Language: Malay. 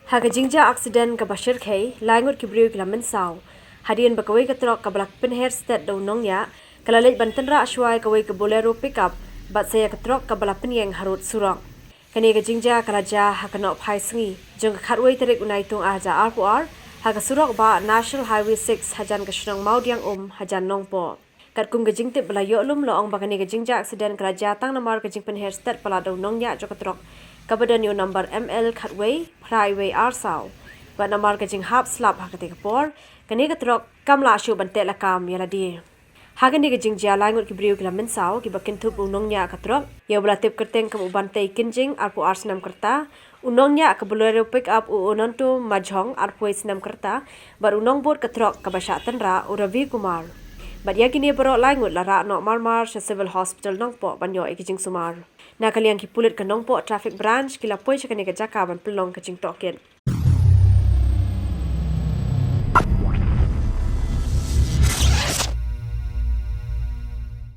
Haga Jingjia accident ka bashir khay langot ki briu kila Mynsaw. Hadian bakaway ka trok ka balak pinher state daw nongya kalalay bantanra asway kaway ka bolero pickup bat saya ka trok ka balak pinyeng harut surang. Kani ka Jingjia kalaja hakanok phai singi jong ka khatway tarik unay tung aja RPR haga surok ba National Highway 6 hajan ka shnong Mawdiangum Nongpoh. Kat kum ka jingtip bala yo'lum loong bakani ka Jingjia accident kalaja tang namar ka jing pinher state pala daw nongya jo ka trok kabadan yo number ML Khatway Highway Arsaw ba namar ka jing hap slap hakati kapor kani ka trok kamla shu bante la kam yala di hagani ka Jingjia langut ki briu kila Mynsaw ki bakin thup unongnya ka trok yo bala tip kerteng kam ubante kinjing arpu arsenam kerta unongnya ka bolero pick up u unonto majhong arpu snam kerta bar unong bot ka trok ka basatan ra uravi kumar But yakini baro langut lara no marmar sa civil hospital Nongpoh banyo ikijing sumar. Na kaliang ki pulit ka Nongpoh traffic branch kila poy sa kani ka jaka ban pelong ka jing token.